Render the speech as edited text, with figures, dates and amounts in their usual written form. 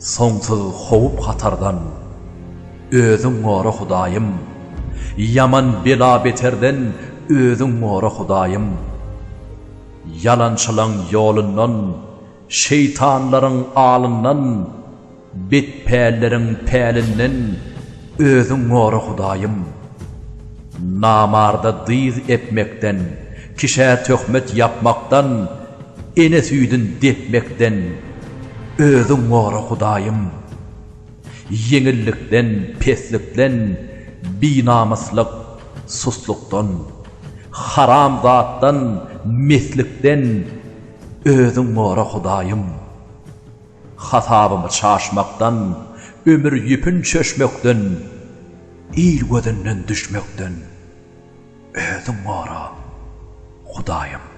Soňsuz howup hatardan özüň gora Hudaýym, yaman bela beterden özüň gora Hudaýym. Yalançylaň ýolundan, şeytanlaryň alyndan, betpärleriň pälinden özüň gora Hudaýym. Namarda dyz etmekden, kişä töhmet yapmakdan, ene süýdün depmekden özüň gora Hudaýym. Yeňillikden, peslikden, binamyslyk, suslukdan, haram zatdan, meslikden özüň gora Hudaýym. Hatabymy çaşmakdan, ömür ýüpün çöşmekden, il gözünden düşmekden özüň gora Hudaýym.